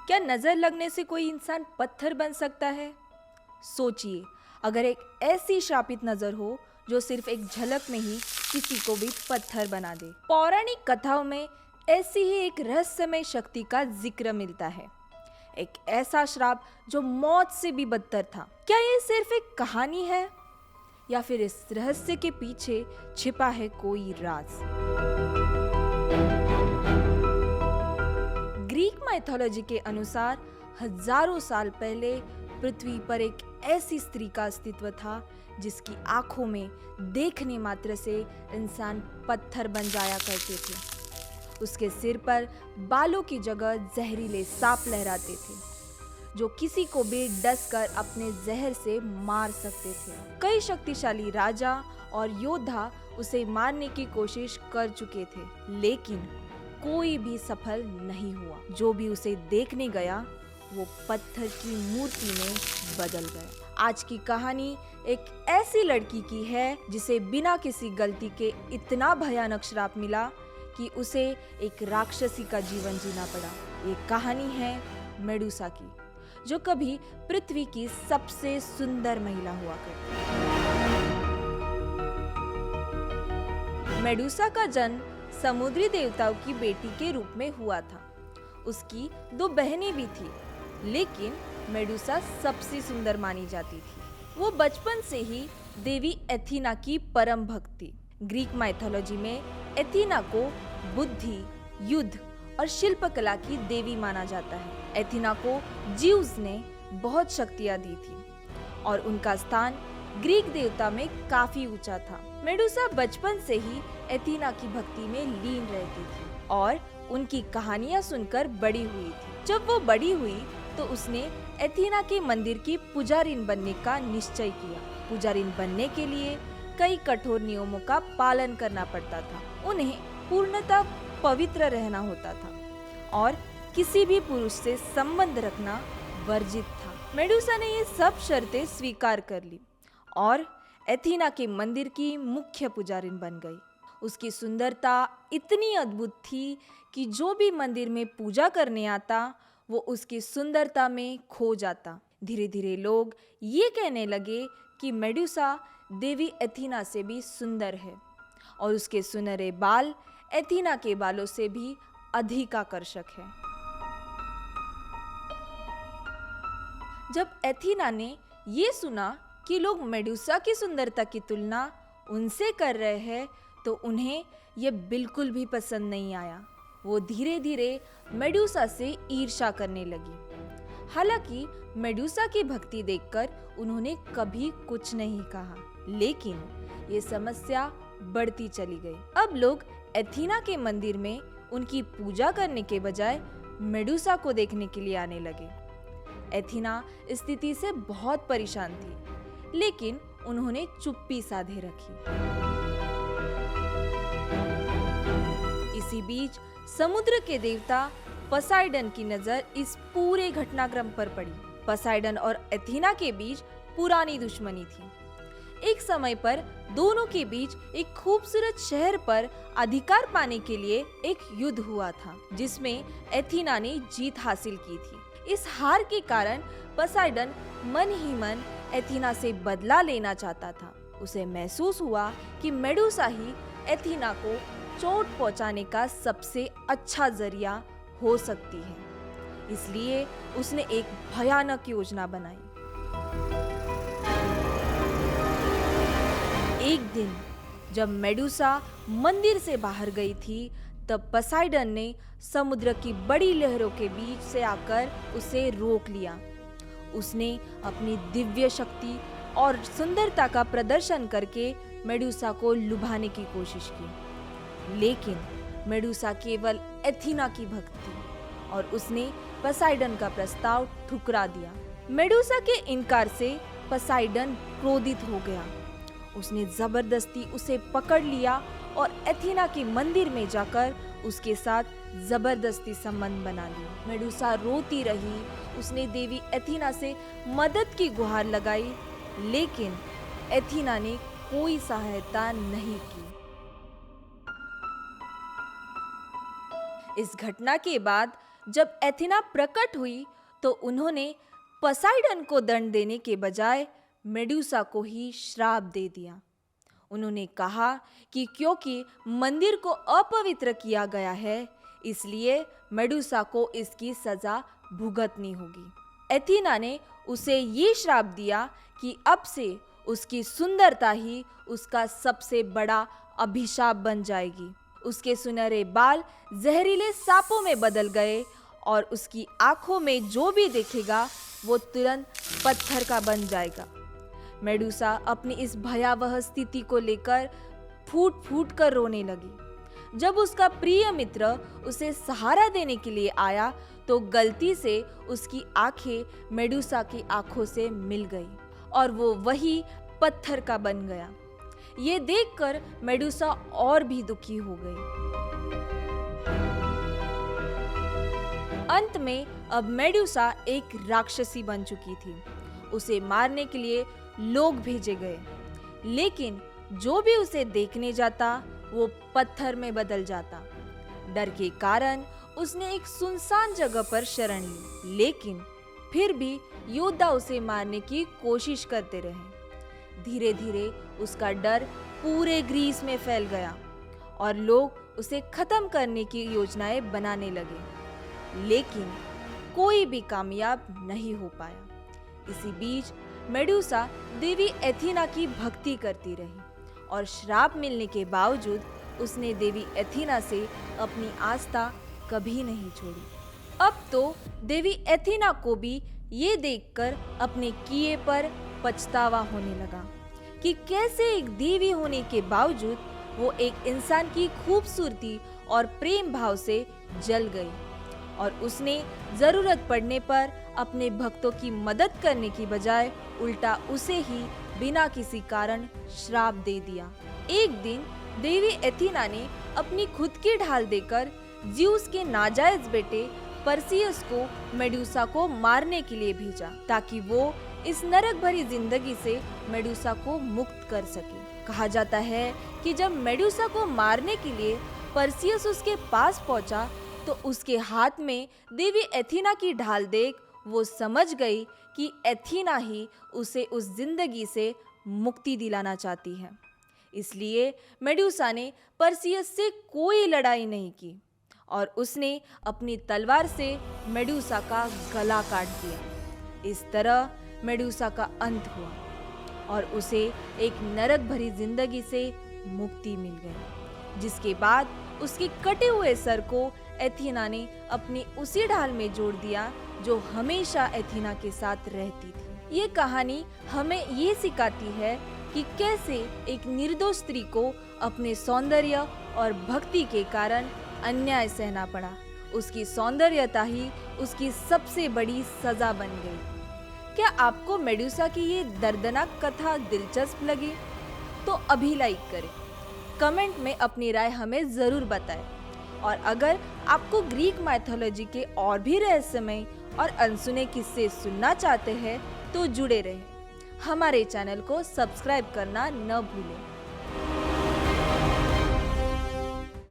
क्या नजर लगने से कोई इंसान पत्थर बन सकता है? सोचिए, अगर एक ऐसी श्रापित नजर हो जो सिर्फ एक झलक में ही किसी को भी पत्थर बना दे। पौराणिक कथाओं में ऐसी ही एक रहस्यमय शक्ति का जिक्र मिलता है। एक ऐसा श्राप जो मौत से भी बदतर था। क्या ये सिर्फ एक कहानी है या फिर इस रहस्य के पीछे छिपा है कोई राज? ग्रीक माइथोलॉजी के अनुसार हजारों साल पहले पृथ्वी पर एक ऐसी स्त्री का अस्तित्व था जिसकी आंखों में देखने मात्र से इंसान पत्थर बन जाया करते थे। उसके सिर पर बालों की जगह जहरीले सांप लहराते थे जो किसी को भी डस कर अपने जहर से मार सकते थे। कई शक्तिशाली राजा और योद्धा उसे मारने की कोशिश कर चुके थे, लेकिन कोई भी सफल नहीं हुआ। जो भी उसे देखने गया वो पत्थर की मूर्ति में बदल गया। आज की कहानी एक ऐसी लड़की की है जिसे बिना किसी गलती के इतना भयानक श्राप मिला कि उसे एक राक्षसी का जीवन जीना पड़ा। ये कहानी है मेडुसा की, जो कभी पृथ्वी की सबसे सुंदर महिला हुआ करती। मेडुसा का जन्म समुद्री देवताओं की बेटी के रूप में हुआ था। उसकी 2 बहनें भी थी, लेकिन मेडुसा सबसे सुंदर मानी जाती थी। वो बचपन से ही देवी एथीना की परम भक्त थी। ग्रीक माइथोलॉजी में एथीना को बुद्धि, युद्ध और शिल्पकला की देवी माना जाता है। एथीना को ज्यूस ने बहुत शक्तियां दी थी और उनका स्थान ग्रीक देवता में काफी ऊंचा था। मेडुसा बचपन से ही एथीना की भक्ति में लीन रहती थी और उनकी कहानियां सुनकर बड़ी हुई थी। जब वो बड़ी हुई तो उसने एथीना के मंदिर की पुजारिन बनने का निश्चय किया। पुजारिन बनने के लिए कई कठोर नियमों का पालन करना पड़ता था। उन्हें पूर्णतः पवित्र रहना होता था और किसी भी पुरुष से संबंध रखना वर्जित था। मेडुसा ने ये सब शर्तें स्वीकार कर ली और एथीना के मंदिर की मुख्य पुजारिन बन गई। उसकी सुंदरता इतनी अद्भुत थी कि जो भी मंदिर में पूजा करने आता वो उसकी सुंदरता में खो जाता। धीरे धीरे लोग ये कहने लगे कि मेडुसा देवी एथीना से भी सुंदर है और उसके सुनहरे बाल एथीना के बालों से भी अधिक आकर्षक है। जब एथीना ने ये सुना कि लोग मेडुसा की सुंदरता की तुलना उनसे कर रहे हैं तो उन्हें यह बिल्कुल भी पसंद नहीं आया। वो धीरे धीरे मेडुसा से ईर्ष्या करने लगी। हालांकि मेडुसा की भक्ति देखकर उन्होंने कभी कुछ नहीं कहा, लेकिन ये समस्या बढ़ती चली गई। अब लोग एथीना के मंदिर में उनकी पूजा करने के बजाय मेडुसा को देखने के लिए आने लगे। एथीना इस स्थिति से बहुत परेशान थी, लेकिन उन्होंने चुप्पी साधे रखी। इसी बीच समुद्र के देवता पोसाइडन की नजर इस पूरे घटनाक्रम पर पड़ी। पोसाइडन और एथीना के बीच पुरानी दुश्मनी थी। एक समय पर दोनों के बीच एक खूबसूरत शहर पर अधिकार पाने के लिए एक युद्ध हुआ था, जिसमें एथीना ने जीत हासिल की थी। इस हार के कारण पोसाइडन मन ही मन एथीना से बदला लेना चाहता था। उसे महसूस हुआ कि मेडुसा ही एथीना को चोट पहुंचाने का सबसे अच्छा जरिया हो सकती है। इसलिए उसने एक भयानक योजना बनाई। एक दिन जब मेडुसा मंदिर से बाहर गई थी, तब पोसाइडन ने समुद्र की बड़ी लहरों के बीच से आकर उसे रोक लिया। उसने अपनी दिव्य शक्ति और सुंदरता का प्रदर्शन करके मेडुसा को लुभाने की कोशिश की, लेकिन मेडुसा केवल एथीना की भक्त थी और उसने पोसाइडन का प्रस्ताव ठुकरा दिया। मेडुसा के इनकार से पोसाइडन क्रोधित हो गया। उसने जबरदस्ती उसे पकड़ लिया और एथीना के मंदिर में जाकर उसके साथ जबरदस्ती संबंध बना लिया। मेडुसा रोती रही। उसने देवी एथीना से मदद की गुहार लगाई, लेकिन एथीना ने कोई सहायता नहीं की। इस घटना के बाद जब एथिना प्रकट हुई तो उन्होंने पोसाइडन को दंड देने के बजाय मेडुसा को ही श्राप दे दिया। उन्होंने कहा कि क्योंकि मंदिर को अपवित्र किया गया है, इसलिए मेडुसा को इसकी सजा भुगतनी होगी। एथिना ने उसे ये श्राप दिया कि अब से उसकी सुंदरता ही उसका सबसे बड़ा अभिशाप बन जाएगी। उसके सुनहरे बाल जहरीले सांपों में बदल गए और उसकी आंखों में जो भी देखेगा वो तुरंत पत्थर का बन जाएगा। मेडुसा अपनी इस भयावह स्थिति को लेकर फूट फूट कर रोने लगी। जब उसका प्रिय मित्र उसे सहारा देने के लिए आया तो गलती से उसकी आंखें मेडुसा की आंखों से मिल गई और वो वही पत्थर का बन गया। ये देखकर मेडुसा और भी दुखी हो गई। अंत में अब मेडुसा एक राक्षसी बन चुकी थी। उसे मारने के लिए लोग भेजे गए, लेकिन जो भी उसे देखने जाता वो पत्थर में बदल जाता। डर के कारण उसने एक सुनसान जगह पर शरण ली, लेकिन फिर भी योद्धा उसे मारने की कोशिश करते रहे। धीरे धीरे उसका डर पूरे ग्रीस में फैल गया और लोग उसे खत्म करने की योजनाएं बनाने लगे, लेकिन कोई भी कामयाब नहीं हो पाया। इसी बीच मेडुसा देवी एथिना की भक्ति करती रही और श्राप मिलने के बावजूद उसने देवी एथिना से अपनी आस्था कभी नहीं छोड़ी। अब तो देवी एथिना को भी ये देखकर अपने किए पर पछतावा होने लगा कि कैसे एक देवी होने के बावजूद वो एक इंसान की खूबसूरती और प्रेम भाव से जल गई और उसने जरूरत पड़ने पर अपने भक्तों की मदद करने की बजाय उल्टा उसे ही बिना किसी कारण श्राप दे दिया। एक दिन देवी एथिना ने अपनी खुद की ढाल देकर ज़्यूस के नाजायज बेटे परसियस को मेडुसा को मारने के लिए भेजा, ताकि वो इस नरक भरी जिंदगी से मेडुसा को मुक्त कर सके। कहा जाता है कि जब मेडुसा को मारने के लिए परसियस उसके पास पहुंचा तो उसके हाथ में देवी एथिना की ढाल देख वो समझ गई कि एथिना ही उसे उस जिंदगी से मुक्ति दिलाना चाहती है। इसलिए मेडुसा ने परसियस से कोई लड़ाई नहीं की और उसने अपनी तलवार से मेडुसा का गला काट दिया। इस तरह मेडुसा का अंत हुआ और उसे एक नरक भरी जिंदगी से मुक्ति मिल गई, जिसके बाद उसके कटे हुए सर को एथिना ने अपनी उसी ढाल में जोड़ दिया जो हमेशा एथिना के साथ रहती थी। ये कहानी हमें ये सिखाती है कि कैसे एक निर्दोष स्त्री को अपने सौंदर्य और भक्ति के कारण अन्याय सहना पड़ा। उसकी सौंदर्यता ही उसकी सबसे बड़ी सजा बन गई। क्या आपको मेडुसा की ये दर्दनाक कथा दिलचस्प लगी? तो अभी लाइक करें, कमेंट में अपनी राय हमें जरूर बताएं और अगर आपको ग्रीक माइथोलॉजी के और भी रहस्यमय और अनसुने किस्से सुनना चाहते हैं तो जुड़े रहें। हमारे चैनल को सब्सक्राइब करना न भूलें।